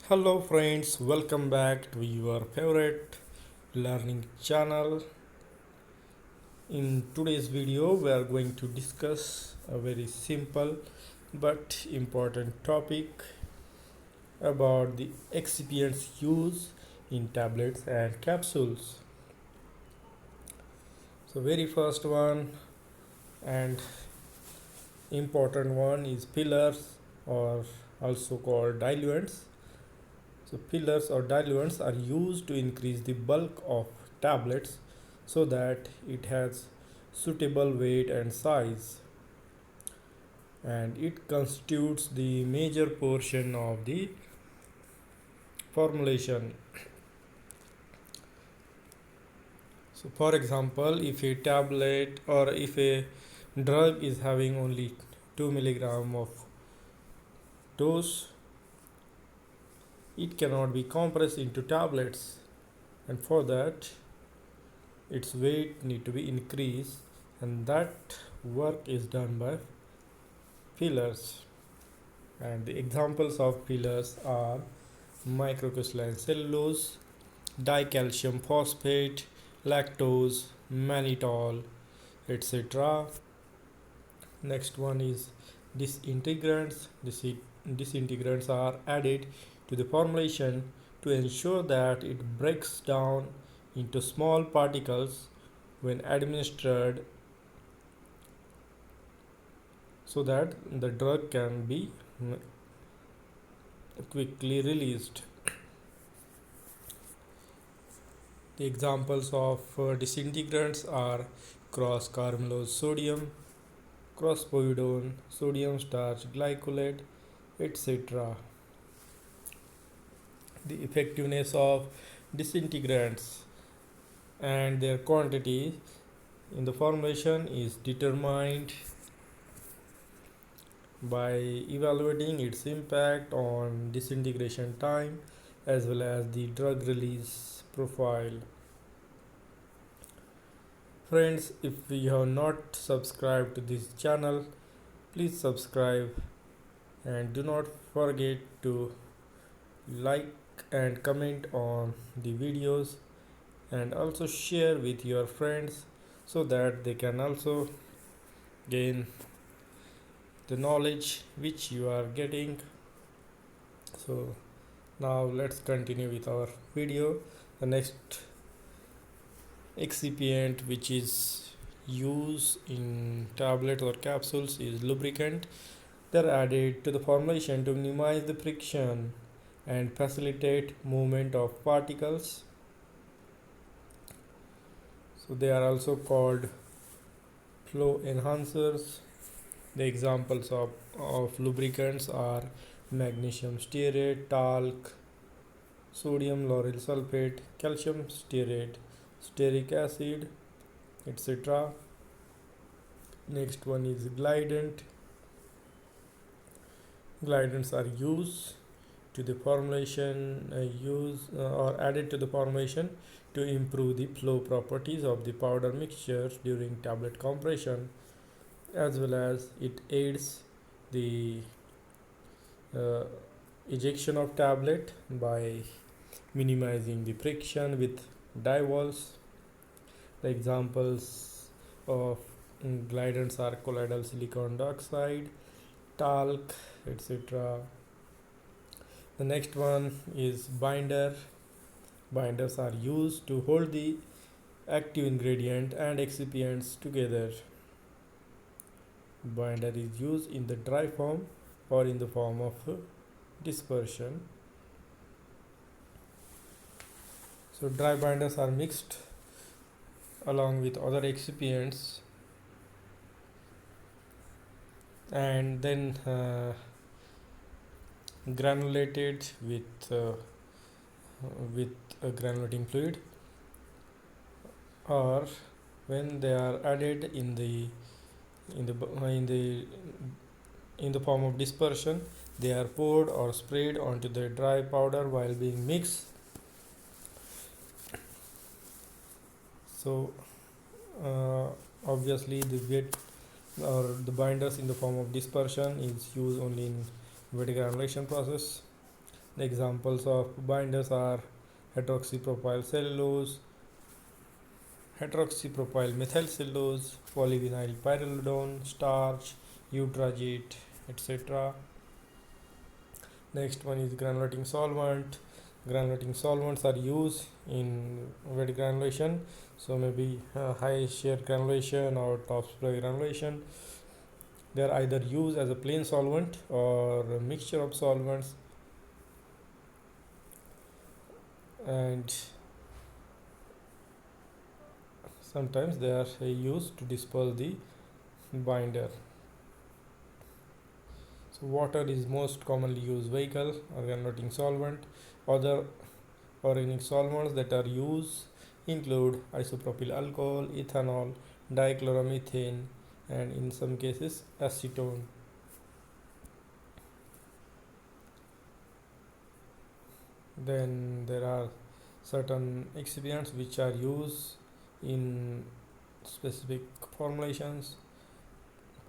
Hello friends, welcome back to your favorite learning channel. In today's video, we are going to discuss a very simple but important topic about the excipients used in tablets and capsules. So, very first one and important one is fillers or also called diluents. So fillers or diluents are used to increase the bulk of tablets so that it has suitable weight and size, and it constitutes the major portion of the formulation. So for example, if a tablet or if a drug is having only 2 milligram of dose, it cannot be compressed into tablets, and for that its weight need to be increased, and that work is done by fillers. And the examples of fillers are microcrystalline cellulose, dicalcium phosphate, lactose, mannitol, etc. Next one is disintegrants. Disintegrants are added to the formulation to ensure that it breaks down into small particles when administered so that the drug can be quickly released. The examples of disintegrants are cross carbamylose sodium, cross povidone, sodium starch glycolate, etc. The effectiveness of disintegrants and their quantity in the formulation is determined by evaluating its impact on disintegration time as well as the drug release profile. Friends, if you have not subscribed to this channel, please subscribe and do not forget to like and comment on the videos, and also share with your friends so that they can also gain the knowledge which you are getting. So now let's continue with our video. The next excipient which is used in tablets or capsules is lubricant. They're added to the formulation to minimize the friction and facilitate movement of particles. So they are also called flow enhancers. The examples of lubricants are magnesium stearate, talc, sodium lauryl sulfate, calcium stearate, stearic acid, etc. Next one is glidant. Glidants are used to the formulation or added to the formulation to improve the flow properties of the powder mixture during tablet compression, as well as it aids the uh, ejection of tablet by minimizing the friction with divols. The examples of glidants are colloidal silicon dioxide, talc, etc. The next one is binder. Binders are used to hold the active ingredient and excipients together. Binder is used in the dry form or in the form of dispersion. So dry binders are mixed along with other excipients and then granulated with a granulating fluid, or when they are added in the in the in the in the form of dispersion, they are poured or sprayed onto the dry powder while being mixed. So uh, obviously the wet or the binders in the form of dispersion is used only in wet granulation process. The examples of binders are hydroxypropyl cellulose, hydroxypropyl methyl cellulose, polyvinyl pyrrolidone, starch, utrazite, etc. Next one is granulating solvent. Granulating solvents are used in wet granulation, so maybe high shear granulation or top spray granulation. They are either used as a plain solvent or a mixture of solvents, and sometimes they are used to disperse the binder. So water is most commonly used vehicle or granulating solvent. Other organic solvents that are used include isopropyl alcohol, ethanol, dichloromethane, and in some cases acetone. Then there are certain excipients which are used in specific formulations.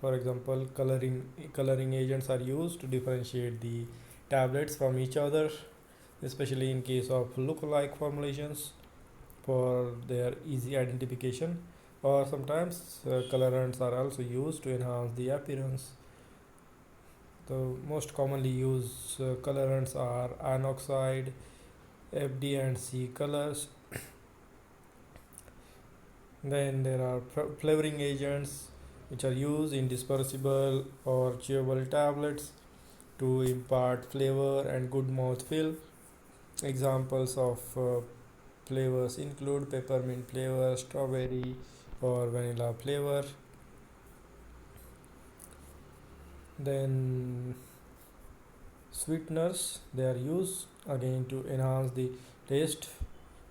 For example, coloring agents are used to differentiate the tablets from each other, especially in case of look-alike formulations for their easy identification. Or sometimes colorants are also used to enhance the appearance. The most commonly used colorants are iron oxide, FD and C colors. Then there are flavoring agents which are used in dispersible or chewable tablets to impart flavor and good mouthfeel. Examples of flavors include peppermint flavor, strawberry, or vanilla flavor. Then sweeteners, they are used again to enhance the taste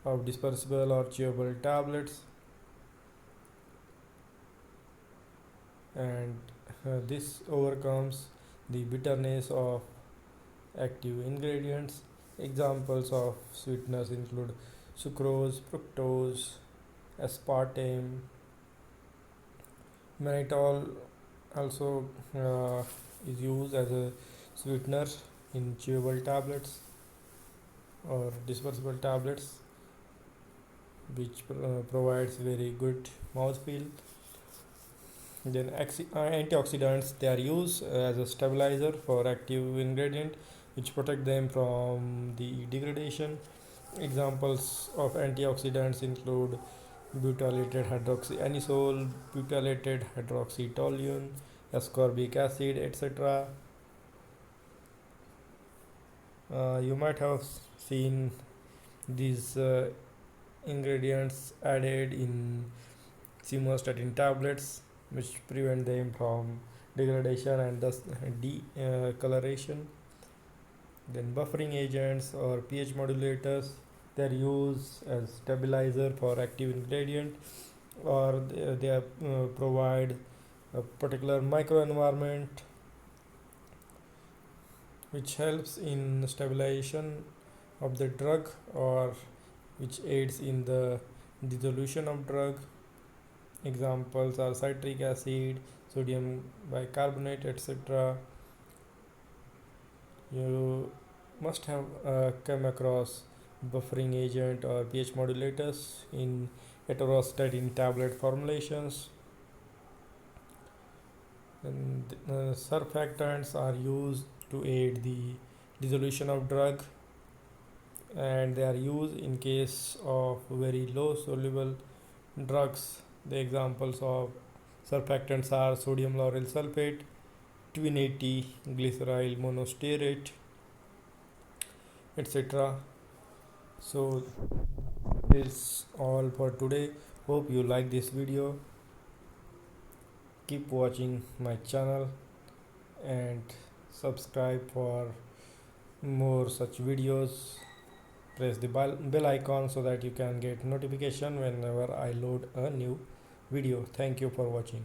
of dispersible or chewable tablets, and this overcomes the bitterness of active ingredients. Examples of sweeteners include sucrose, fructose, aspartame. Mannitol also is used as a sweetener in chewable tablets or dispersible tablets, which provides very good mouthfeel. Then antioxidants, they are used as a stabilizer for active ingredient which protect them from the degradation. Examples of antioxidants include butylated hydroxyanisole, butylated hydroxytoluene, ascorbic acid, etc. You might have seen these ingredients added in simvastatin tablets, which prevent them from degradation and thus decoloration. Then buffering agents or pH modulators, they are used as stabilizer for active ingredient, or they provide a particular microenvironment which helps in stabilization of the drug or which aids in the dissolution of drug. Examples are citric acid, sodium bicarbonate, etc. You must have come across buffering agent or pH modulators in atorvastatin tablet formulations. And surfactants are used to aid the dissolution of drug, and they are used in case of very low soluble drugs. The examples of surfactants are sodium lauryl sulfate, twin 80, glyceryl monostearate, etc. So this all for today. Hope you like this video. Keep watching my channel and subscribe for more such videos. Press the bell icon so that you can get notification whenever I load a new video. Thank you for watching.